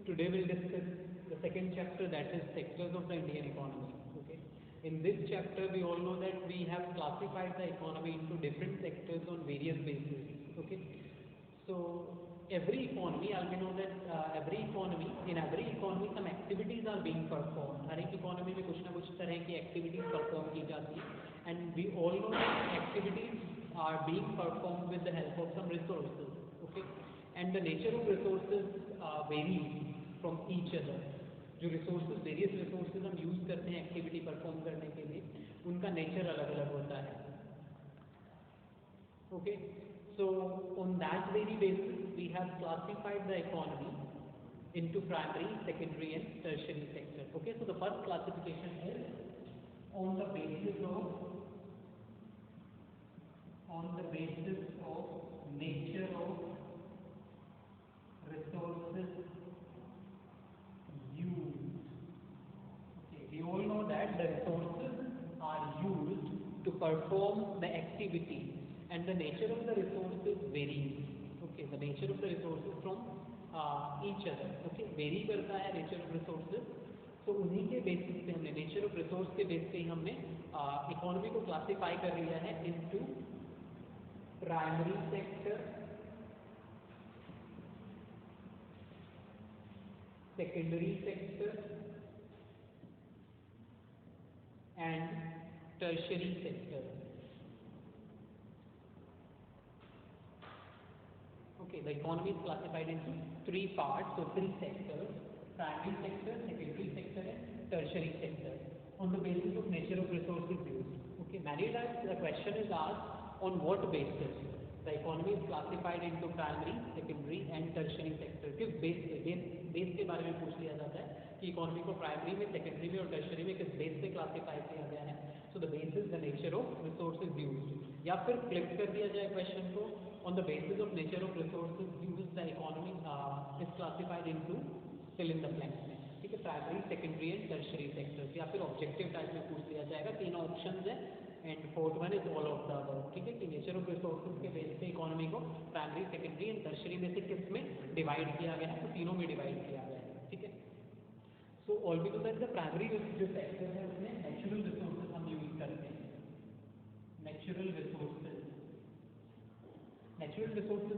Today we'll discuss the second chapter, that is sectors of the Indian economy. Okay. In this chapter, we all know that we have classified the economy into different sectors on various bases. Okay. So every economy, we know that in every economy some activities are being performed. हर एक economy में कुछ ना कुछ तरह की activities perform की जाती है, and we all know that activities are being performed with the help of some resources. Okay, and the nature of resources varies from each other. जो resources, various resources हम use करते हैं activity perform करने के लिए, उनका nature अलग अलग होता है. Okay, so on that very basis we have classified the economy into primary, secondary and tertiary sector. Okay, so the first classification is on the basis of nature of resources used. Okay, we all know that the resources are used to perform the activity, and the nature of the resources varies. Okay, the nature of the resources from each other. Okay, vary करता है nature of resources. तो उन्हीं के basis पे हमने nature of resource के base पे ही हमने इकोनॉमी को क्लासीफाई कर लिया है into primary sector, secondary sector and tertiary sector. Okay, the economy is classified into three parts, so three sectors: primary sector, secondary sector and tertiary sector, on the basis of nature of resources used. Okay, many times the question is asked, on what basis the economy is classified into primary, secondary and tertiary sector. किस base के बारे में पूछ लिया जाता है कि economy को प्राइमरी में, सेकेंडरी में और टर्शरी में किस बेस पे क्लासीफाई किया गया है. So the base is the nature of resources used, या फिर फ्लिप कर दिया जाए क्वेश्चन को, on the basis of nature of resources used the economy is classified into fill in the blanks में. ठीक है, primary, secondary and tertiary sectors, या फिर ऑब्जेक्टिव टाइप में पूछ लिया जाएगा. तीनों ऑप्शंस हैं and fourth one is all of the above. ठीक है, कि नेचर ऑफ रिसोर्सेज के बेस पे इकोनॉमी को प्राइमरी, सेकेंडरी एंड टर्शरी में से किस में डिवाइड किया गया है, तो तीनों में डिवाइड किया गया है. ठीक है, so all we know that the primary जो सेक्टर है उसमें नेचुरल रिसोर्सेज हम यूज करते हैं. Natural resources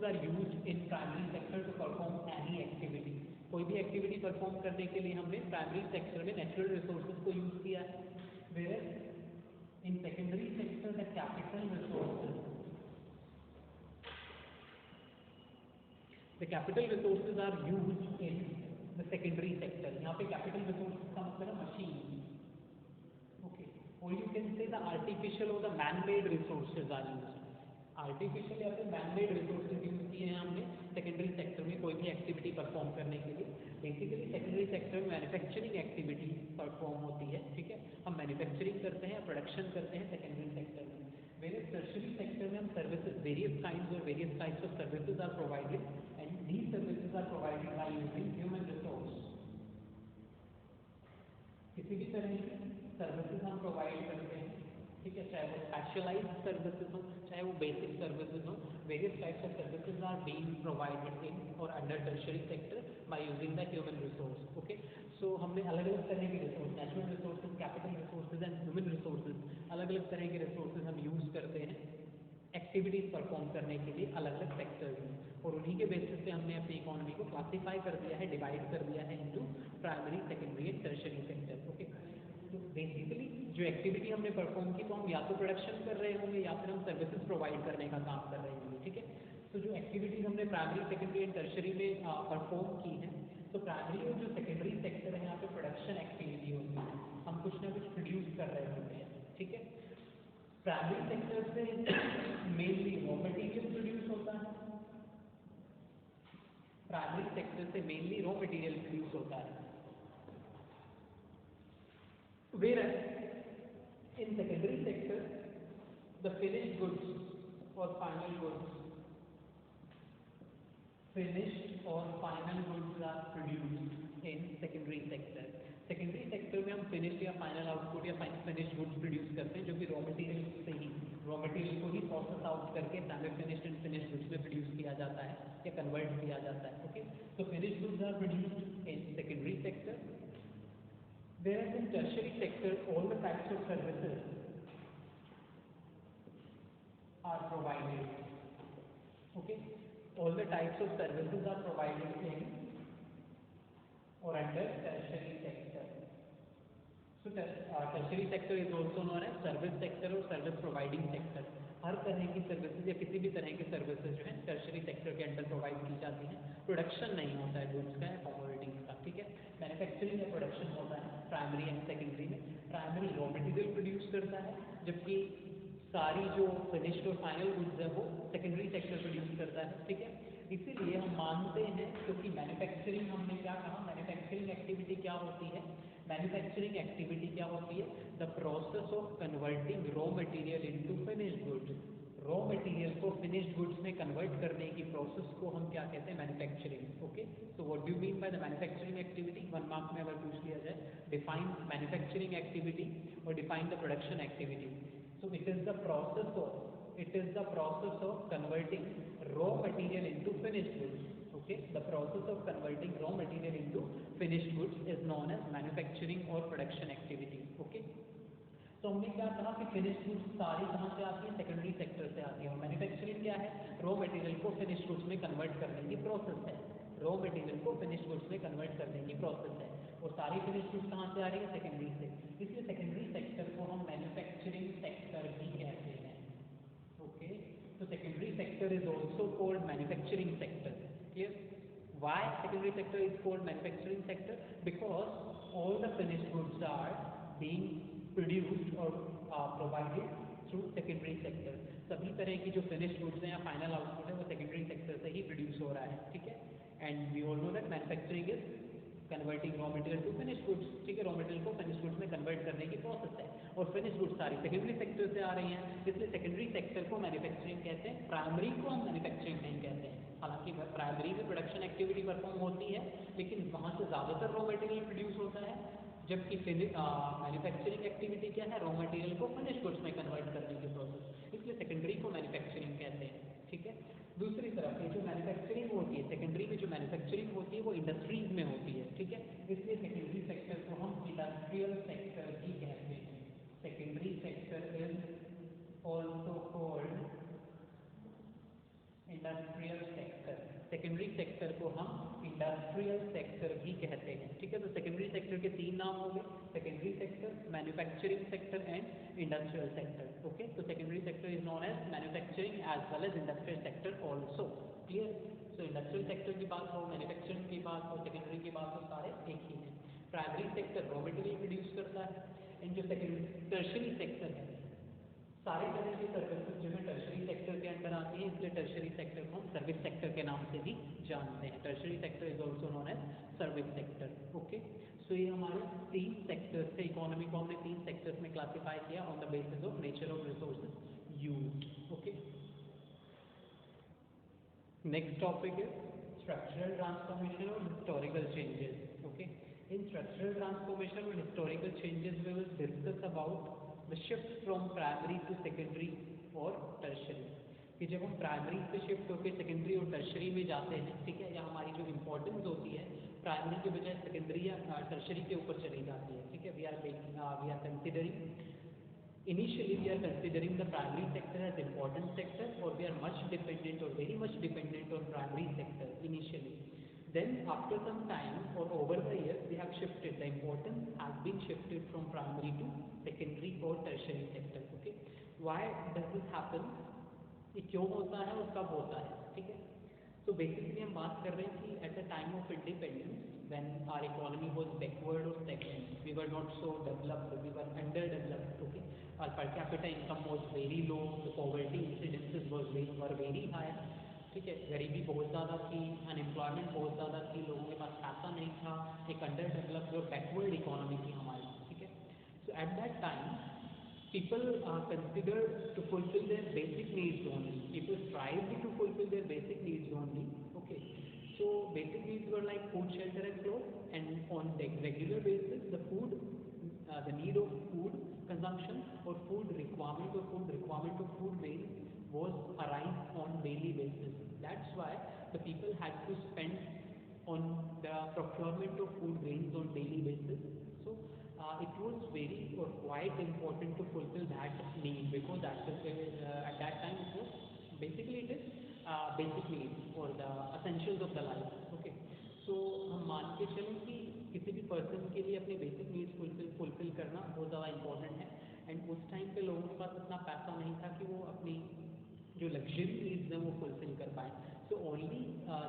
are used in primary sector to perform any activity. कोई भी एक्टिविटी परफॉर्म करने के लिए हमने प्राइमरी सेक्टर में नेचुरल रिसोर्सेज को यूज किया है. Whereas in secondary sector the capital resources are used in the secondary sector. यहाँ पे capital resources का मतलब है machine. Okay, or you can say the artificial or the man-made resources are used. Artificial या फिर man-made resources use किए हैं हमने सेकेंडरी सेक्टर में कोई भी एक्टिविटी परफॉर्म करने के लिए. बेसिकली सेकेंडरी सेक्टर में मैन्युफैक्चरिंग एक्टिविटी परफॉर्म होती है. ठीक है, हम मैन्युफैक्चरिंग करते हैं, प्रोडक्शन करते हैं सेकेंडरी सेक्टर में. वेरियस टर्शरी सेक्टर में हम सर्विसेज, वेरियस काइंड्स और various types of services are provided, and these services are provided by using human resource. किसी भी तरह की सर्विसेज हम प्रोवाइड करते हैं. ठीक है, चाहे वो स्पेशलाइज्ड सर्विसेज हो, चाहे वो बेसिक सर्विसेज हो, various types of services are being provided in और under tertiary sector by using the human resource. Okay, so हमने अलग अलग तरह के resource, natural resources, capital resources and human resources, अलग अलग तरह के रिसोर्सेज हम यूज करते हैं एक्टिविटीज परफॉर्म करने के लिए अलग अलग सेक्टर्स में, और उन्हीं के बेसिस पे हमने अपनी इकोनॉमी को क्लासीफाई कर दिया है, डिवाइड कर दिया है into primary, secondary and tertiary sector. Okay, तो बेसिकली जो एक्टिविटी हमने परफॉर्म की तो हम या तो प्रोडक्शन कर रहे होंगे या फिर हम सर्विसेज प्रोवाइड करने का काम कर रहे होंगे. ठीक है, तो जो एक्टिविटीज हमने प्राइमरी, सेकेंडरी एंड टर्शरी में परफॉर्म की है, तो प्राइमरी और जो सेकेंडरी सेक्टर है यहाँ पे प्रोडक्शन एक्टिविटी होती है, हम कुछ ना कुछ प्रोड्यूस कर रहे होते हैं. ठीक है, प्राइमरी सेक्टर से मेनली रॉ मटेरियल प्रोड्यूस होता है. प्राइमरी सेक्टर से मेनली रॉ मटेरियल प्रोड्यूस होता है. Whereas in secondary sector, the finished goods or final goods are produced in secondary sector. Secondary sector में हम finished या final output या finished goods produce करते हैं जो कि raw material से ही रॉ मटेरियल को ही प्रोसेस आउट करके semi finished and finished goods में प्रोड्यूस किया जाता है या कन्वर्ट किया जाता है. ओके, तो finished goods are produced in secondary sector. Whereas in tertiary sector, all the types of services are provided. Okay, all the types of services are provided in or under tertiary sector. So tertiary sector is also known as service sector or service providing sector. हर तरह की services या किसी भी तरह की services जो है tertiary sector के अंडर प्रोवाइड की जाती हैं. प्रोडक्शन नहीं होता है गुड्स का या कमोडिटीज का. ठीक है, मैन्युफैक्चरिंग या प्रोडक्शन होता है प्राइमरी एंड सेकेंडरी में. प्राइमरी रॉ मटेरियल प्रोड्यूस करता है, जबकि सारी जो फिनिश्ड और फाइनल गुड्स है वो सेकेंडरी सेक्टर प्रोड्यूस करता है. ठीक है, इसीलिए हम मानते हैं, क्योंकि मैन्युफैक्चरिंग हमने क्या कहा, मैन्युफैक्चरिंग एक्टिविटी क्या होती है, मैन्युफैक्चरिंग एक्टिविटी क्या होती है, the process of converting raw material into finished goods. Raw material को फिनिश्ड गुड्स में कन्वर्ट करने की प्रोसेस को हम क्या कहते हैं, manufacturing. Okay, so what do you mean by the manufacturing activity. 1 mark में अगर पूछ लिया जाए, डिफाइन मैन्युफैक्चरिंग एक्टिविटी और define the production activity. So it is the process of converting raw material into finished goods. Okay, the process of converting raw material into finished goods is known as manufacturing or production activity. Okay, तो हमने क्या कहा कि finished goods सारी कहाँ से आती है, सेकेंडरी सेक्टर से आती है. और मैन्युफैक्चरिंग क्या है, रॉ मटेरियल को फिनिश्ड गुड्स में कन्वर्ट करने की प्रोसेस है. रॉ मटेरियल को फिनिश्ड गुड्स में कन्वर्ट करने की प्रोसेस है, और सारी फिनिश्ड गुड्स कहाँ से आ रही है, सेकेंडरी से. इसलिए सेकेंडरी सेक्टर को हम मैन्युफैक्चरिंग सेक्टर भी कहते हैं. Okay, so secondary sector is also called manufacturing sector. Clear? Why secondary sector is called manufacturing sector? Because all the finished goods are being produced or provided through secondary sector. सभी तरह की जो finished goods हैं या final output है वो secondary sector से ही produce हो रहा है. ठीक है, and we all know that manufacturing is converting raw material to finished goods. ठीक है, रॉ मटेरियल को फिनिश्ड गुड्स में कन्वर्ट करने की प्रोसेस है, और फिनिश्ड गुड्स सारी सेकेंडरी सेक्टर से आ रही हैं. इसलिए सेकेंडरी सेक्टर को मैन्युफैक्चरिंग कहते हैं, प्राइमरी को हम मैन्युफैक्चरिंग नहीं कहते हैं. हालांकि प्राइमरी में प्रोडक्शन एक्टिविटी परफॉर्म होती है, लेकिन वहाँ से ज़्यादातर रॉ मटेरियल प्रोड्यूस होता है, जबकि मैन्युफैक्चरिंग एक्टिविटी क्या है, रॉ मटेरियल को फिनिश्ड गुड्स में कन्वर्ट करने की प्रोसेस. इसलिए सेकेंडरी को मैन्युफैक्चरिंग कहते हैं. ठीक है, दूसरी तरफ ये जो मैन्युफैक्चरिंग होती है, सेकेंडरी में जो मैन्युफैक्चरिंग होती है वो इंडस्ट्रीज में होती है. ठीक है, इसलिए सेकेंडरी सेक्टर को हम इंडस्ट्रियल सेक्टर भी कहते हैं. Secondary sector is also called industrial sector. Secondary sector को हम इंडस्ट्रियल सेक्टर भी कहते हैं. ठीक है, तो सेकेंडरी सेक्टर के 3 नाम हो गए, secondary sector, manufacturing sector and industrial sector. Okay, तो secondary sector is known as manufacturing as well as industrial sector also. Clear? So industrial sector की बात हो, मैन्युफैक्चरिंग की बात हो, सेकेंडरी की बात हो, सारे एक ही हैं. Primary sector raw material produce करता है, एंड जो सेकेंडरी टर्शरी सेक्टर है सारे तरह की सर्विसेज जो है टर्शरी सेक्टर के अंडर आती है. इसलिए टर्शरी सेक्टर को हम सर्विस सेक्टर के नाम से भी जानते हैं. Tertiary sector is also known as service sector. Okay, so ये हमारे 3 सेक्टर्स थे. इकोनॉमी को हमने 3 सेक्टर्स में क्लासिफाई किया on the basis of nature of resources used. Okay, next topic is structural transformation और historical changes. Okay, in structural transformation और historical changes we will discuss about the shift from primary to secondary और tertiary. कि जब हम primary से shift होकर secondary और tertiary में जाते हैं, ठीक है, या हमारी जो इंपॉर्टेंस होती है प्राइमरी के बजाय सेकेंडरी या टर्शरी के ऊपर चली जाती है. ठीक है, we are considering initially we are considering the primary sector as important sector, or we are much dependent or very much dependent on primary sector initially. Then after some time or over the years we have shifted, the importance has been shifted from primary to secondary or tertiary sector. Okay, why does this happen? ये क्यों होता है और कब होता है? ठीक है, तो बेसिकली हम बात कर रहे हैं कि at the time of independence when our economy was backward or stagnant, we were not so developed, we were underdeveloped. Okay, our per capita income was very low, the poverty incidences were very high. ठीक है, गरीबी बहुत ज़्यादा थी, unemployment बहुत ज़्यादा थी, लोगों के पास पैसा नहीं था, एक अंडर डेवलप्ड और बैकवर्ड इकोनॉमी थी हमारी. ठीक है, so at that time people are considered to fulfill their basic needs only. People strived to fulfill their basic needs only. Okay, so basic needs were like food, shelter and clothes, and on the regular basis the food, the need of food consumption or food requirement of food grains was arise on daily basis. That's why the people had to spend on the procurement of food grains on daily basis. So it was very or quite important to fulfill that need, because at that time it was basically it is basic needs or the essentials of the life. Okay, so हम मान के चलें कि किसी भी person के लिए अपने बेसिक नीड्स फुलफिल करना बहुत ज़्यादा इम्पोर्टेंट है। एंड उस टाइम पे लोगों के पास इतना पैसा नहीं था कि वो अपनी जो लग्जरी नीड्स हैं वो फुलफिल कर पाए। So only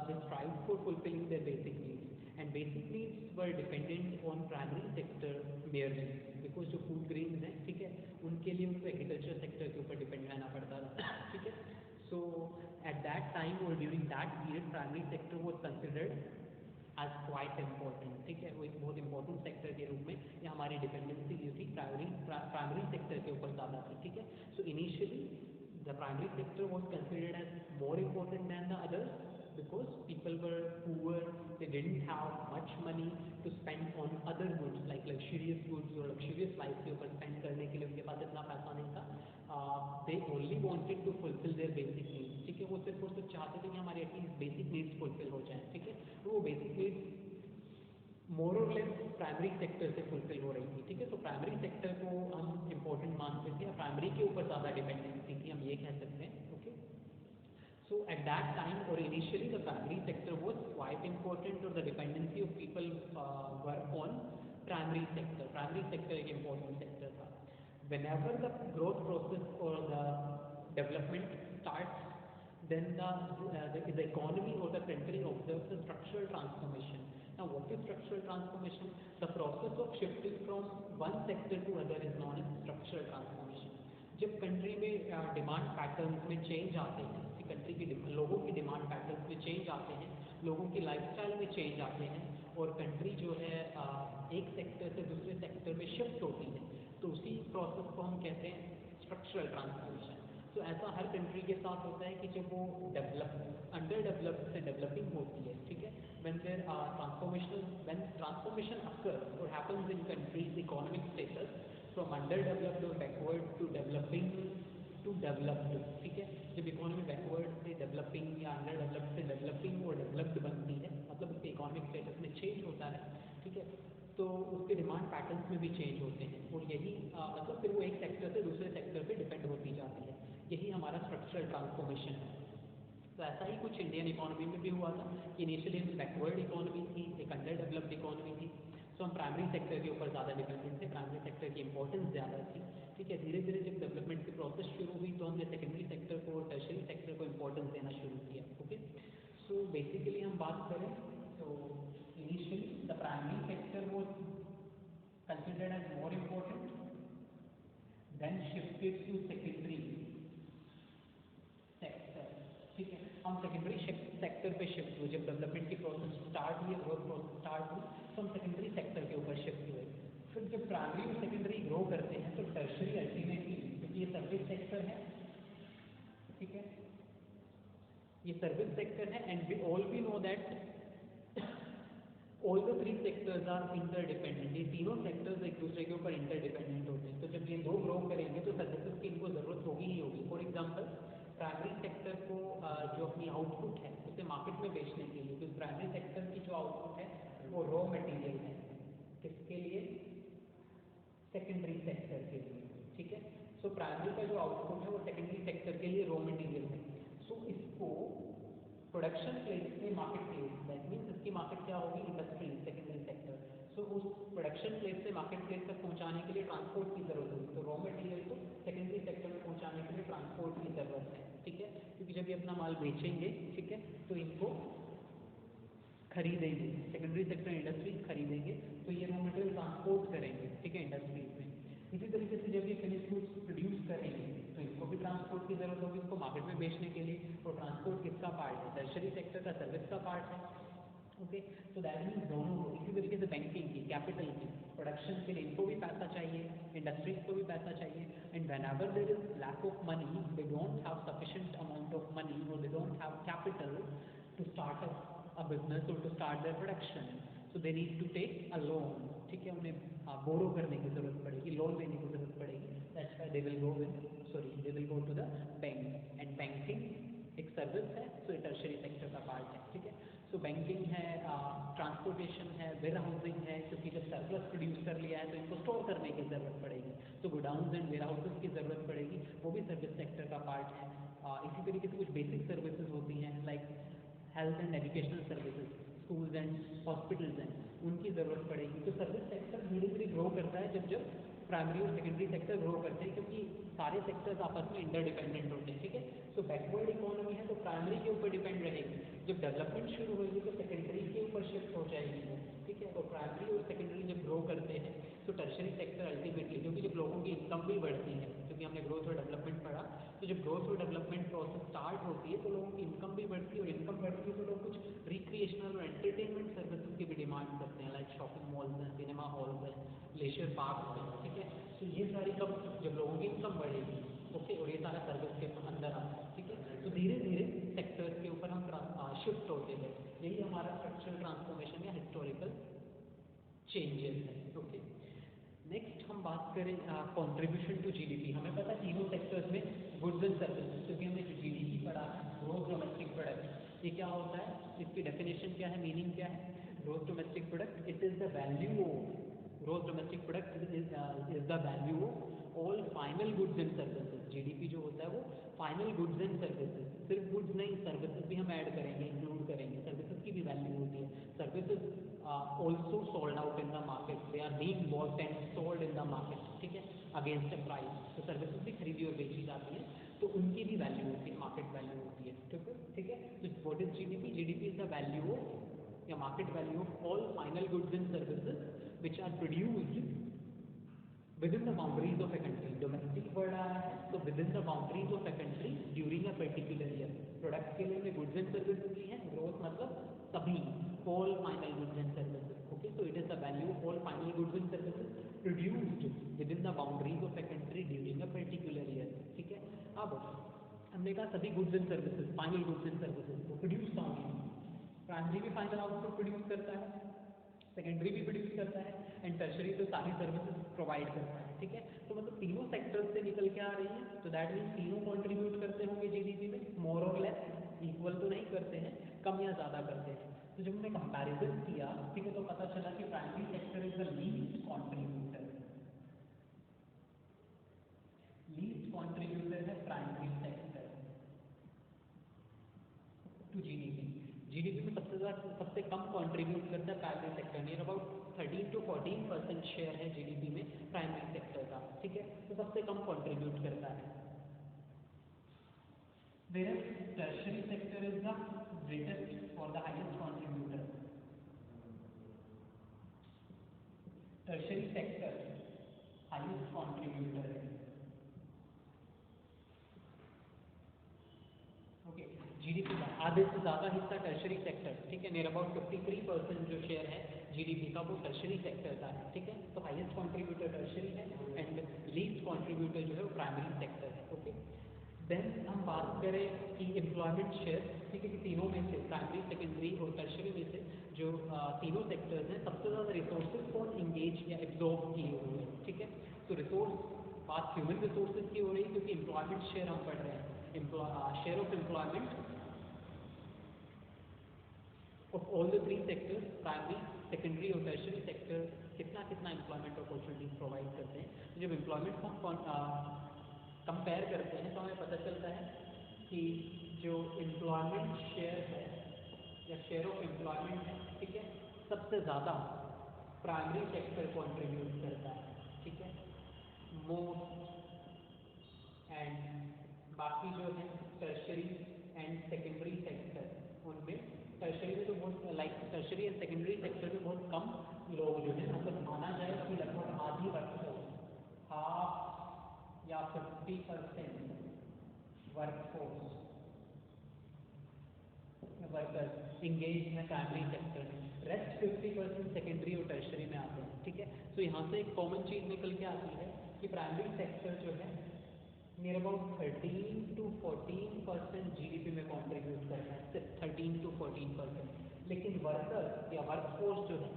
they strive for fulfilling their basic needs, and basic needs were dependent on primary sector merely, because जो फूड ग्रेन्स हैं, ठीक है, उनके लिए उनको एग्रीकल्चर सेक्टर के ऊपर डिपेंड रहना पड़ता था। ठीक है, सो एट दैट टाइम और during that period primary sector was considered as quite important. ठीक है, वो एक बहुत इंपॉर्टेंट सेक्टर के रूप में ये हमारी डिपेंडेंसी जो थी प्राइमरी सेक्टर के ऊपर ज़्यादा थी। ठीक है, so initially the primary sector was considered as more important than the others, because people were poor, they didn't have much money to spend on other goods like luxurious goods or luxurious life के ऊपर spend करने के लिए उनके पास इतना पैसा नहीं था। they only wanted to fulfill their basic needs। ठीक है, वो सिर्फ और सिर्फ चाहते थे कि हमारे एटलीस्ट बेसिक नीड्स फुलफिल हो जाए। ठीक है, तो वो बेसिक नीड्स मोर और लेस प्राइमरी सेक्टर से फुलफिल हो रही थी। ठीक है, तो प्राइमरी सेक्टर को हम इम्पोर्टेंट मानते थे, प्राइमरी के ऊपर ज़्यादा डिपेंडेंसी थी, हम ये कह सकते हैं। Okay, so at that time or initially the primary sector was quite important, or the dependency of people were on primary sector। primary sector एक important sector था। whenever the growth process or the development starts, then the economy or the country observes a structural transformation। now what is structural transformation? the process of shifting from one sector to other is known as structural transformation। जब country में demand patterns में change आते हैं, country की लोगों की demand patterns में change आते हैं, लोगों की लाइफस्टाइल में चेंज आते हैं, और कंट्री जो है एक सेक्टर से दूसरे सेक्टर में शिफ्ट होती है, तो उसी प्रोसेस को हम कहते हैं स्ट्रक्चरल ट्रांसफॉर्मेशन। तो ऐसा हर कंट्री के साथ होता है कि जब वो अंडर डेवलप्ड से डेवलपिंग होती है, ठीक है, when transformation occurs or happens in countries economic status from underdeveloped or backward to developing to developed। ठीक है, जब इकोनॉमी बैकवर्ड से डेवलपिंग या अंडर डेवलप्ड से डेवलपिंग और डेवलप्ड बनती है, मतलब उसके इकोनॉमिक स्टेटस में चेंज होता है। ठीक है, तो उसके डिमांड पैटर्न्स में भी चेंज होते हैं, और यही मतलब फिर वो एक सेक्टर से दूसरे सेक्टर पे डिपेंड होती जाती है। यही हमारा स्ट्रक्चरल ट्रांसफॉर्मेशन है। तो ऐसा ही कुछ इंडियन इकोनॉमी में भी हुआ था कि इनिशियली बैकवर्ड इकोनॉमी थी, एक अंडर डेवलप्ड इकोनॉमी थी, तो हम प्राइमरी सेक्टर के ऊपर ज़्यादा डिपेंडेंट थे, प्राइमरी सेक्टर की इंपॉर्टेंस ज़्यादा थी। ठीक है, धीरे धीरे जब डेवलपमेंट की प्रोसेस शुरू हुई तो हमने सेकेंडरी सेक्टर को और टर्शियरी सेक्टर को इंपॉर्टेंस देना शुरू किया। ओके, सो बेसिकली हम बात करें तो initially the primary sector was considered as more important, then shifted to secondary sector. ठीक है, हम सेकेंडरी सेक्टर पे शिफ्ट हुए, जब डेवलपमेंट की प्रोसेस स्टार्ट हुई, ग्रोथ प्रोसेस स्टार्ट हुई, तो हम सेकेंडरी सेक्टर के ऊपर शिफ्ट हुए। फिर जब प्राइमरी और सेकेंडरी ग्रो करते हैं तो टर्शियरी अल्टीमेटली, क्योंकि ये सर्विस सेक्टर है, ठीक है, ये सर्विस सेक्टर है, and we all we know that all the three sectors are interdependent. ये तीनों सेक्टर्स एक दूसरे के ऊपर इंटरडिपेंडेंट होते हैं। तो जब ये दो ग्रो करेंगे तो सर्विसेज की इनको जरूरत होगी ही होगी। फॉर एग्जाम्पल प्राइमरी सेक्टर को जो अपनी आउटपुट है उसे मार्केट में बेचने के लिए, क्योंकि प्राइमरी सेक्टर की जो आउटपुट है वो रॉ मटेरियल है, किसके लिए? सेकेंडरी सेक्टर के लिए। ठीक है, सो प्राइमरी का जो आउटपुट है वो सेकेंडरी सेक्टर के लिए रॉ मटेरियल है। सो इसको प्रोडक्शन प्लेस से मार्केट प्लेस, दैट मीन्स इसकी मार्केट क्या होगी? Industry, secondary sector. सो उस प्रोडक्शन प्लेस से मार्केट प्लेस तक पहुंचाने के लिए ट्रांसपोर्ट की जरूरत होगी, तो रॉ मटेरियल को सेकेंडरी सेक्टर में पहुंचाने के लिए ट्रांसपोर्ट की जरूरत है। ठीक है, क्योंकि जब ये अपना माल बेचेंगे, ठीक है, तो इनको खरीदेंगे, सेकेंडरी सेक्टर इंडस्ट्रीज खरीदेंगे, तो ये रॉ मटेरियल ट्रांसपोर्ट करेंगे, ठीक है, इंडस्ट्रीज में। इसी तरीके से जब ये फिनिश गुड्स प्रोड्यूस करेंगे तो इनको भी ट्रांसपोर्ट की जरूरत होगी, इसको मार्केट में बेचने के लिए, और ट्रांसपोर्ट किसका पार्ट है? टर्शियरी सेक्टर का, सर्विस का पार्ट है। ओके, तो दैट मीन्स दोनों को, इसी तरीके से बैंकिंग की, कैपिटल की, प्रोडक्शन के लिए इनको भी पैसा चाहिए, इंडस्ट्रीज को भी पैसा चाहिए, and whenever there is lack of money, they don't have sufficient amount of money, और they don't have capital to start a business or to start their production, so they need to take a loan, ठीक है, उन्हें बोरो करने की ज़रूरत पड़ेगी, loan लेने की ज़रूरत पड़ेगी, that's why they will go to the bank, and banking एक सर्विस है, सो ये टर्शरी सेक्टर का पार्ट है, ठीक है। सो बैंकिंग है, ट्रांसपोर्टेशन है, वेयर हाउसिंग है, क्योंकि जब सरप्लस प्रोड्यूस कर लिया है तो इनको स्टोर करने की ज़रूरत पड़ेगी, तो गोडाउन्स एंड वेयर हाउसेस की ज़रूरत पड़ेगी, वो भी सर्विस सेक्टर का पार्ट है। इसी तरीके से कुछ बेसिक सर्विसेज होती हैं like health and educational services, schools and hospitals हैं, उनकी ज़रूरत पड़ेगी। तो सर्विस सेक्टर धीरे धीरे ग्रो करता है जब प्राइमरी और सेकेंडरी सेक्टर ग्रो करते हैं, क्योंकि सारे सेक्टर्स आपस में इंटरडिपेंडेंट होते हैं, ठीक है। तो बैकवर्ड इकोनॉमी है तो प्राइमरी के ऊपर डिपेंड रहेगी, जब डेवलपमेंट शुरू होगी तो सेकेंडरी के ऊपर शिफ्ट हो जाएगी वो, ठीक है। और प्राइमरी और सेकेंडरी जब ग्रो करते हैं तो टर्शरी सेक्टर अल्टीमेटली, क्योंकि जब लोगों की इनकम भी बढ़ती है, क्योंकि हमने ग्रोथ और डेवलपमेंट पढ़ा, तो जब ग्रोथ और डेवलपमेंट प्रोसेस स्टार्ट होती है तो लोगों की इनकम भी बढ़ती है, और इनकम बढ़ती है तो लोग कुछ रिक्रिएशनल और एंटरटेनमेंट सर्विसेज की भी डिमांड करते हैं, लाइक शॉपिंग मॉल्स हैं, सिनेमा हॉल्स हैं, लेजर पार्क हैं, ठीक है। तो ये सारी कब, जब लोगों की इनकम बढ़ेगी, ओके, और ये सारा सर्विस के अंदर आता है, ठीक है। तो धीरे धीरे सेक्टर्स के ऊपर हम शिफ्ट होते हैं, यही हमारा स्ट्रक्चरल ट्रांसफॉर्मेशन या हिस्टोरिकल चेंजेस है, ओके। नेक्स्ट हम बात करें कंट्रीब्यूशन टू जीडीपी। हमें पता है तीनों सेक्टर्स में गुड्स एंड सर्विसेज, क्योंकि हमने जो जीडीपी पढ़ा है, ग्रोथ डोमेस्टिक प्रोडक्ट, ये क्या होता है, इसकी डेफिनेशन क्या है, मीनिंग क्या है। Growth domestic product, it is the value of, growth domestic product is the value of all final goods and services. GDP जो होता है वो फाइनल गुड्स एंड सर्विसेज, सिर्फ गुड्स नहीं, सर्विसेज भी हम ऐड करेंगे, इंक्लूड करेंगे, सर्विसेज की भी वैल्यू होती है। Services also sold out in the market, they are being bought and sold in the market, ठीक है, against a price। तो सर्विसेज भी खरीदी और बेची जाती हैं, तो उनकी भी वैल्यू होती है, मार्केट वैल्यू होती है, ठीक है। तो what is GDP, GDP is the value of या market value of all final goods and services which are produced within the boundaries of a country। Domestic word आया है तो within the boundaries of a country during a particular year। Product के लिए goods and services ली है, growth मतलब सभी, all final goods and services, okay। so it is the value of all final goods and services produced within the boundaries of a country during a particular year, ठीक है। अब हमने कहा सभी goods and services, final goods and services को produce कौन है, primary भी फाइनल आउटपुट प्रोड्यूस करता है, सेकेंडरी भी प्रोड्यूस करता है, एंड टर्शरी तो सारी सर्विसेज प्रोवाइड करता है, ठीक है। तो मतलब तीनों सेक्टर्स से निकल के आ रही है, तो दैट मीन्स तीनों कंट्रीब्यूट करते होंगे जीडीपी में, मोर और लेस, इक्वल तो नहीं करते हैं, कम या ज़्यादा करते हैं। तो जब हमने कंपैरिजन किया, ठीक है, तो पता चला कि primary sector is the least contributor, least contributor है primary sector to GDP. GDP में सबसे कम कंट्रीब्यूट करता है primary sector, near about 13 to 14% share है जीडीपी में प्राइमरी सेक्टर का, ठीक है। तो सबसे कम कंट्रीब्यूट करता है। Whereas tertiary sector is the greatest or the highest contributor। tertiary sector highest contributor है, ओके। जीडीपी का आधे से ज़्यादा हिस्सा टर्शरी सेक्टर, ठीक है, नियर अबाउट 53% जो शेयर है जीडीपी का वो टर्शरी सेक्टर का है, ठीक है। तो हाईएस्ट कंट्रीब्यूटर टर्शरी है एंड लीस्ट कंट्रीब्यूटर जो है वो प्राइमरी सेक्टर है, ओके। देन हम बात करें कि एम्प्लॉयमेंट शेयर, ठीक है, कि तीनों में से प्राइमरी, सेकेंडरी और टर्शरी में से जो तीनों सेक्टर्स हैं सबसे ज़्यादा रिसोर्सेज कौन इंगेज या एब्जॉर्ब किए हुए हैं, ठीक है। तो रिसोर्स, बात ह्यूमन रिसोर्सेज की हो रही है क्योंकि एम्प्लॉयमेंट शेयर हम पढ़ रहे हैं, share of employment of all the three sectors, primary, secondary और tertiary sector कितना कितना employment opportunities provide करते हैं। तो जब employment को हम कंपेयर करते हैं तो हमें पता चलता है कि जो employment share है या share of employment है, ठीक है, सबसे ज़्यादा प्राइमरी सेक्टर कंट्रीब्यूट करता है, ठीक है, मोस्ट, एंड बाकी जो है टर्शरी एंड सेकेंडरी सेक्टर उनमें, टर्शरी में तो बहुत like tertiary and secondary sector में बहुत कम लोग जो है, मतलब माना जाए कि लगभग आधी वर्कफोर्स, हाफ या 50% वर्कफोर्स वर्कर्स इंगेज है प्राइमरी सेक्टर में, रेस्ट 50% सेकेंडरी और टर्शरी में आते हैं, ठीक है। तो यहाँ से एक कॉमन चीज़ निकल के आती है कि प्राइमरी सेक्टर जो है नियर अबाउट 13 to 14% जीडीपी में कॉन्ट्रीब्यूट करता है, सिर्फ 13 to 14%, लेकिन वर्कर्स या वर्कफोर्स जो है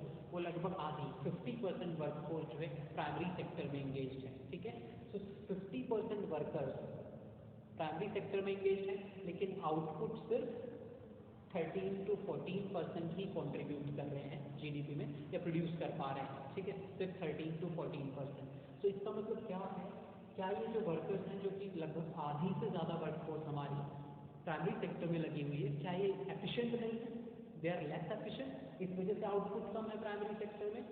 लगभग आधी 50% वर्कफोर्स जो है प्राइमरी सेक्टर में इंगेज है, ठीक है। सो 50% वर्कर्स प्राइमरी सेक्टर में इंगेज है, लेकिन आउटपुट सिर्फ 13 to 14% ही कंट्रीब्यूट कर रहे हैं जीडीपी में या प्रोड्यूस कर पा रहे हैं, ठीक है, सिर्फ 13 to 14%। तो इसका मतलब क्या है, क्या ये जो वर्कर्स हैं जो कि लगभग आधी से ज़्यादा वर्कफोर्स हमारी प्राइमरी सेक्टर में लगी हुई है, क्या ये एफिशिएंट नहीं है, दे आर लेस एफिशिएंट, इस वजह से आउटपुट कम है प्राइमरी सेक्टर में,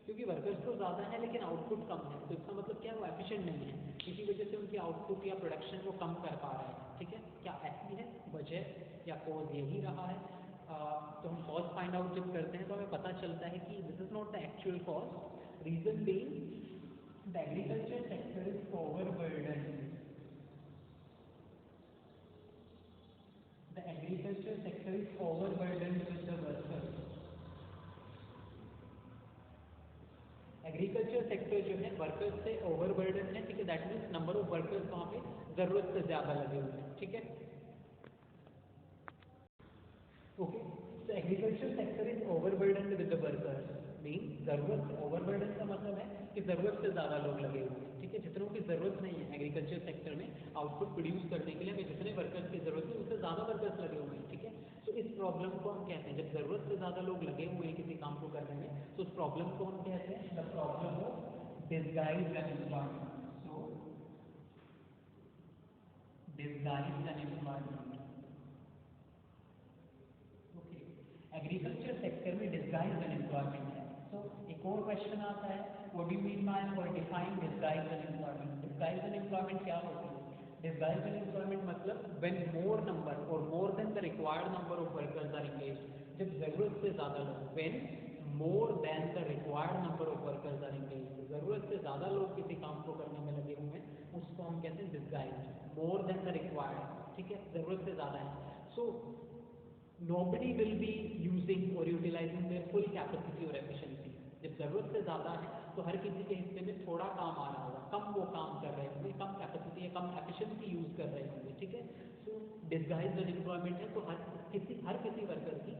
क्योंकि वर्कर्स तो ज़्यादा है लेकिन आउटपुट कम है, तो इसका मतलब क्या है, वो एफिशिएंट नहीं है, इसी वजह से उनकी आउटपुट या प्रोडक्शन को कम कर पा रहे हैं, ठीक है। क्या ऐसी है वजह या कॉज यही रहा है? तो हम कॉज फाइंड आउट जब करते हैं तो हमें पता चलता है कि this is not the actual cause, reason being the agriculture sector is overburden, the agriculture sector is overburdened with the workers। Agriculture sector जो है वर्कर्स से ओवरबर्डन है, ठीक है, that means number of workers वहाँ पे जरूरत से ज़्यादा लगे हुए हैं, ठीक है। ओके, तो agriculture sector is overburden with the workers, mean जरूरत, ओवरबर्डन का मतलब है कि जरूरत से ज़्यादा लोग लगे हुए हैं, ठीक है। जितनों की जरूरत नहीं है एग्रीकल्चर सेक्टर में आउटपुट प्रोड्यूस करने के लिए, हमें जितने वर्कर्स की जरूरत है उससे ज़्यादा वर्कर्स लगे हुए हैं, ठीक है। तो इस प्रॉब्लम को हम कहते हैं, जब जरूरत से ज़्यादा लोग लगे हुए हैं किसी काम को करने में, तो उस प्रॉब्लम को हम कहते हैं the problem of disguised unemployment. So disguised unemployment, okay, agriculture sector में डिसगाइज्ड अनएम्प्लॉयमेंट है। तो एक और क्वेश्चन आता है, what do you mean by और define disguised unemployment? Disguised unemployment क्या होती है? डिसगाइज्ड अनएम्प्लॉयमेंट मतलब व्हेन मोर नंबर और more than the required number of workers are engaged, जब जरूरत से ज्यादा लोग, when more than the required number of workers are engaged, जरूरत से ज्यादा लोग किसी काम को करने में लगे हुए हैं, उसको हम कहते हैं disguised, more than the required, ठीक है, जरूरत से ज्यादा है। सो nobody will be using or utilizing their full capacity or efficiency। जब जरूरत से ज़्यादा है तो हर किसी के हिस्से में थोड़ा काम आ रहा होगा, कम वो काम कर रहे होंगे, कम कैपेसिटी या कम एफिशिएंसी यूज़ कर रहे होंगे, ठीक है। सो डिसगाइज्ड अनएम्प्लॉयमेंट है, तो हर किसी वर्कर की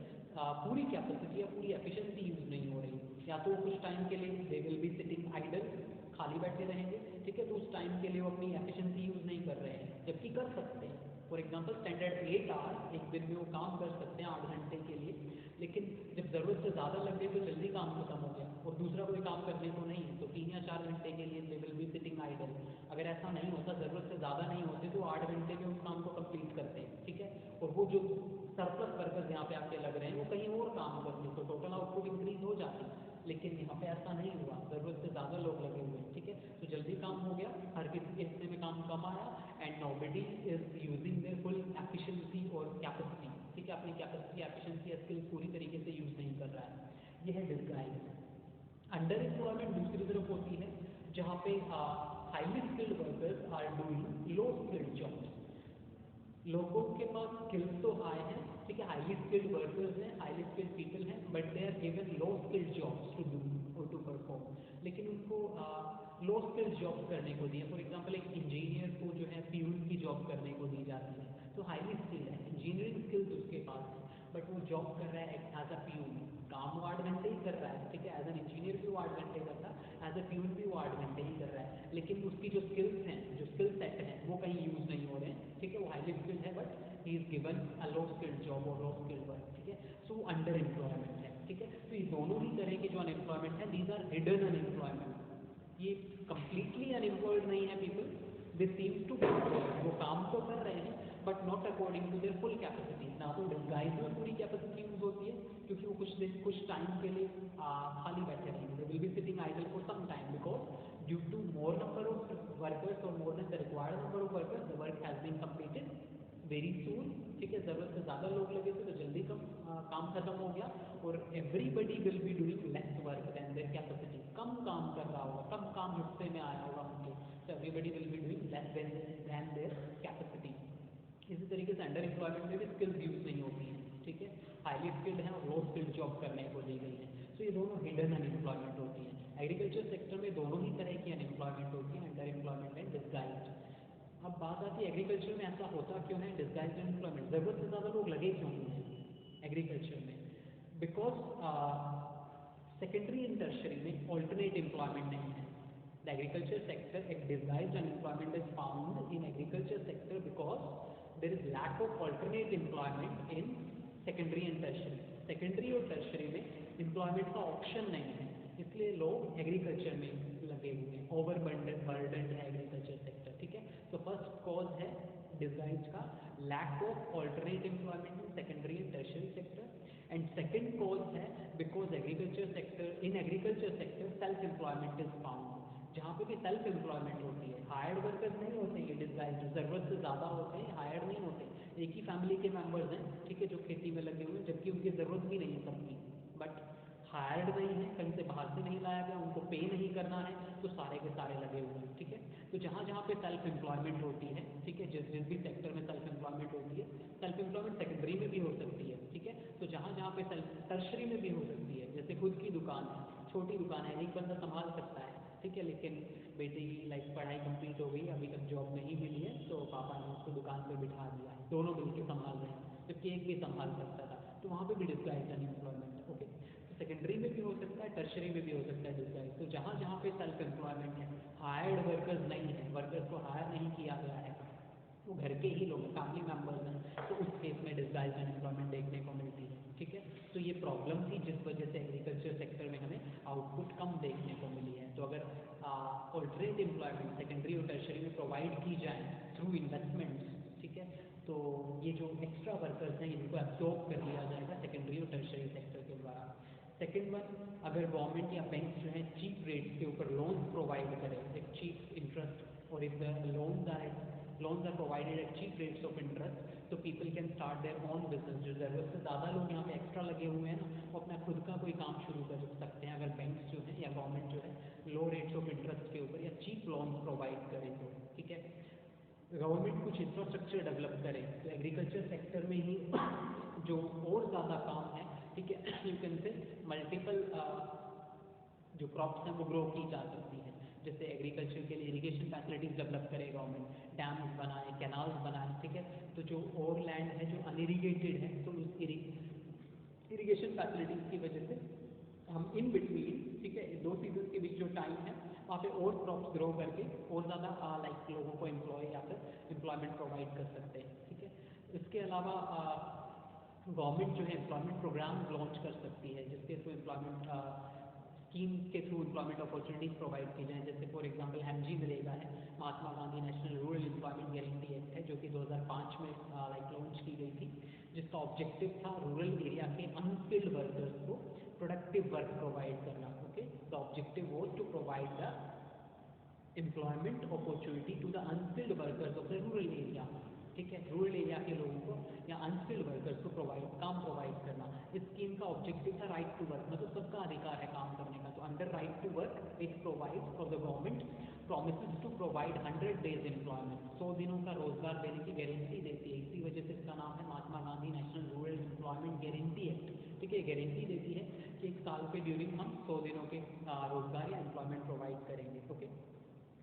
पूरी कैपेसिटी या पूरी एफिशिएंसी यूज़ नहीं हो रही, या तो कुछ टाइम के लिए दे विल बी सिटिंग आइडल, खाली बैठे रहेंगे, ठीक है, तो उस टाइम के लिए वो अपनी एफिशिएंसी यूज़ नहीं कर रहे हैं, जबकि कर सकते हैं। फॉर एग्जाम्पल स्टैंडर्ड 8 आवर्स एक दिन में वो काम कर सकते हैं 8 घंटे के लिए, लेकिन जब ज़रूरत से ज़्यादा लग गई तो जल्दी काम खत्म हो गया और दूसरा कोई काम करने को नहीं है, तो 3 या 4 घंटे के लिए दे विल बी सिटिंग आइडल। अगर ऐसा नहीं होता, ज़रूरत से ज़्यादा नहीं होते, तो 8 घंटे में उस काम को कंप्लीट करते हैं, ठीक है, और वो जो सरप्लस वर्कर्स यहाँ पे आके लग रहे हैं वो कहीं और काम करते, तो टोटल आउटपुट इंक्रीज हो जाती, लेकिन यहाँ पे ऐसा नहीं हुआ, ज़रूरत से ज़्यादा लोग लगे हुए, ठीक है। तो जल्दी काम हो गया, हर किसी के हिस्से में काम कम आया, and nobody is using their full efficiency और कैपेसिटी, ठीक है, अपनी कैपेसिटी, एफिशिएंसी या स्किल्स पूरी तरीके से यूज़ नहीं कर रहा है, यह है डिसगाइज। अंडर एम्प्लॉयमेंट दूसरी तरफ होती है, जहाँ पे highly skilled workers are doing low skilled jobs, लोगों के पास स्किल्स तो हाई हैं, ठीक है, हाईली स्किल्ड वर्कर्स हैं, हाईली स्किल्ड पीपल हैं, but they are given low skilled jobs to do और टू परफॉर्म, लेकिन उनको लो स्किल्ड जॉब्स करने को दिए। फॉर एग्जांपल एक इंजीनियर को जो है प्यून की जॉब करने को दी जाती है, तो हाईली स्किल्ड है, इंजीनियरिंग स्किल्स उसके पास है, बट वो जॉब कर रहा है एज अ प्यून, काम वो 8 घंटे ही कर रहा है, ठीक है, एज एन इंजीनियर भी वो 8 घंटे करता है, एज अ प्यून भी वो 8 घंटे ही कर रहा है, लेकिन उसकी जो स्किल्स हैं, जो स्किल सेट हैं, वो कहीं यूज़ नहीं हो रहे हैं, ठीक है, वो हाईली स्किल्ड है but he is given a low skilled job और लो स्किल्ड वर्क, ठीक है। सो अंडर एम्प्लॉयमेंट है, ठीक है। तो ये दोनों ही तरह के जो अनएम्प्लॉयमेंट है, दीज आर हिडन अनएम्प्लॉयमेंट, ये कंप्लीटली अनएम्प्लॉयड नहीं है people, they seems to be employed, वो काम तो कर रहे हैं but not according to their full capacity, ना तो डिसगाइज में पूरी कैपेसिटी यूज होती है, क्योंकि वो कुछ टाइम के लिए खाली बैठे रहेंगे, they will be sitting idle for some time, because due to more number of workers और more than the required number of workers, the work has been completed very soon, ठीक है, ज़रूरत से ज़्यादा लोग लगे थे तो जल्दी काम खत्म हो गया, और everybody will be doing less work than their capacity, कम काम कर रहा होगा, कम काम हिस्से में आया होगा उनके, तो everybody will be doing less than their capacity. इसी तरीके से अंडर एम्प्लॉयमेंट में भी स्किल्स यूज नहीं होती हैं, ठीक है, हाईली स्किल्ड हैं और लो स्किल्ड जॉब करने को दी गई है, तो ये दोनों हिडन अनएम्प्लॉयमेंट होती है। एग्रीकल्चर सेक्टर में दोनों ही तरह की अनएम्प्लॉयमेंट होती है, अंडर एम्प्लॉयमेंट एंड डिसगाइज्ड। अब बात आती है एग्रीकल्चर में ऐसा होता क्यों है, डिसगाइज्ड अनएम्प्लॉयमेंट, ज़रूरत से ज़्यादा लोग लगे क्यों हुए हैं एग्रीकल्चर में, बिकॉज सेकेंडरी एंड टर्शरी में ऑल्टरनेट एम्प्लॉयमेंट नहीं है. The agriculture sector, a disguised unemployment is found in agriculture sector because there is lack of alternate employment in secondary and tertiary. Secondary और tertiary में employment का option नहीं है, इसलिए लोग agriculture में लगे हुए हैं. overburdened है agriculture sector. ठीक है, तो first cause है disguised का lack of alternate employment in secondary and tertiary sector. And second cause है because agriculture sector, in agriculture sector self employment is found. जहाँ पे भी सेल्फ एम्प्लॉयमेंट होती है, हायर्ड वर्कर्स नहीं होते, ये डिस्गाइज ज़रूरत से ज़्यादा होते हैं, हायर्ड नहीं होते. एक ही फैमिली के मेंबर्स हैं, ठीक है, जो खेती में लगे हुए हैं, जबकि उनकी ज़रूरत भी नहीं है सबकी, बट हायर्ड नहीं है, कहीं से बाहर से नहीं लाया गया, उनको पे नहीं करना है, तो सारे के सारे लगे हुए हैं. ठीक है, तो जहाँ जहाँ पे सेल्फ एम्प्लॉयमेंट होती है, ठीक है, जिस जिस भी सेक्टर में सेल्फ एम्प्लॉयमेंट होती है, सेल्फ एम्प्लॉयमेंट सेकेंडरी में भी हो सकती है. ठीक है, तो जहाँ जहाँ पे टर्शरी में भी हो सकती है, जैसे खुद की दुकान है, छोटी दुकान है, एक बंदा संभाल सकता है. ठीक है, लेकिन बेटे की लाइक पढ़ाई कंप्लीट हो गई, अभी तक जॉब नहीं मिली है, तो पापा ने उसको दुकान पे बिठा दिया है, दोनों मिलकर संभाल रहे हैं, जबकि एक भी संभाल सकता था, तो वहाँ पे भी डिस्गाइज अनएम्प्लॉयमेंट. ओके, तो सेकेंडरी में भी हो सकता है, टर्शरी में भी हो सकता है डिस्गाइज. तो जहाँ जहाँ पे सेल्फ एम्प्लॉयमेंट है, हायर्ड वर्कर्स नहीं है, वर्कर्स को हायर नहीं किया गया है, वो घर के ही लोग फैमिली मेम्बर्स हैं, तो उस केस में डिस्गाइज अनएम्प्लॉयमेंट देखने को मिलती है. ठीक है, तो ये प्रॉब्लम थी जिस वजह से एग्रीकल्चर सेक्टर में हमें आउटपुट कम देखने को मिली है. तो अगर ऑल्टरनेट एम्प्लॉयमेंट सेकेंडरी और टर्शरी में प्रोवाइड की जाए थ्रू इन्वेस्टमेंट्स, ठीक है, तो ये जो एक्स्ट्रा वर्कर्स हैं इनको एब्जॉर्ब कर लिया जाएगा सेकेंडरी और टर्शरी सेक्टर के द्वारा. सेकेंड वन, अगर गवर्नमेंट या बैंक जो है चीप रेट्स के ऊपर लोन्स प्रोवाइड करें, एक चीप इंटरेस्ट, और if the loans are provided at cheap rates of interest, so people can start their own business. जो ज़रूरत से ज़्यादा लोग यहाँ पे एक्स्ट्रा लगे हुए हैं ना, वो अपना खुद का कोई काम शुरू कर सकते हैं, अगर बैंक्स जो है या गवर्नमेंट जो है लो रेट्स ऑफ इंटरेस्ट के ऊपर या चीप लोन्स प्रोवाइड करें तो. ठीक है, गवर्नमेंट कुछ इंफ्रास्ट्रक्चर डेवलप करे, तो एग्रीकल्चर सेक्टर में ही जो और ज़्यादा काम है, ठीक है, यू कैन से मल्टीपल जो क्रॉप्स हैं वो ग्रो की जा सकती है. जैसे एग्रीकल्चर के लिए इरिगेशन फैसिलिटीज़ डेवलप करे गवर्नमेंट, डैम्स बनाए, कैनाल्स बनाए. ठीक है, तो जो और लैंड है जो अनइरीगेटेड है, तो उस इरिगेशन फैसिलिटीज़ की वजह से हम इन बिटवीन, ठीक है, दो सीजन के बीच जो टाइम है वहाँ पे और क्रॉप्स ग्रो करके और ज़्यादा लाइक लोगों को एम्प्लॉय या फिर एम्प्लॉयमेंट प्रोवाइड कर सकते हैं. ठीक है, इसके अलावा गवर्नमेंट जो है एम्प्लॉयमेंट प्रोग्राम लॉन्च कर सकती है, जिसके थ्रू एम्प्लॉयमेंट स्कीम के थ्रू एम्प्लॉयमेंट अपॉर्चुनिटीज़ प्रोवाइड की जाएँ. जैसे फॉर एग्जांपल मनरेगा है, Mahatma Gandhi national rural employment guarantee act है, जो कि 2005 में लाइक लॉन्च की गई थी, जिसका ऑब्जेक्टिव था रूरल एरिया के अनस्किल्ड वर्कर्स को प्रोडक्टिव वर्क प्रोवाइड करना. Okay, the objective was to provide the employment opportunity to the unskilled workers of the rural area. ठीक है, रूरल एरिया के लोगों को या अनस्किल्ड वर्कर्स को काम प्रोवाइड करना. इस स्कीम का ऑब्जेक्टिव था राइट टू वर्क, मतलब सबका अधिकार है काम करने का. तो under right to work it provides for the government promises to provide 100 days employment, 100 दिनों का रोजगार देने की गारंटी देती है. इसी वजह से इसका नाम है Mahatma Gandhi national rural employment guarantee act. ठीक है, गारंटी देती है कि एक साल के ड्यूरिंग हम 100 दिनों के रोजगार या एम्प्लॉयमेंट प्रोवाइड करेंगे. Okay,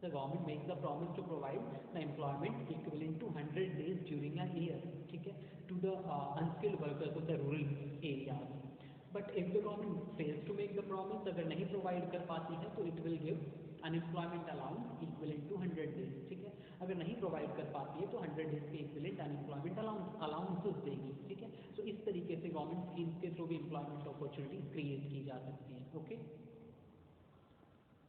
the government makes the promise to provide the employment equivalent to 100 days during a year, ठीक है, to the unskilled workers of the rural areas. But if the government fails to make the promise, अगर नहीं provide कर पाती है, तो it will give unemployment allowance equivalent to 100 days. ठीक है, अगर नहीं प्रोवाइड कर पाती है तो 100 days के equivalent unemployment allowances देगी. ठीक है, तो इस तरीके से गवर्नमेंट स्कीम्स के थ्रू भी एम्प्लॉयमेंट अपॉर्चुनिटी क्रिएट की जा सकती है. ओके,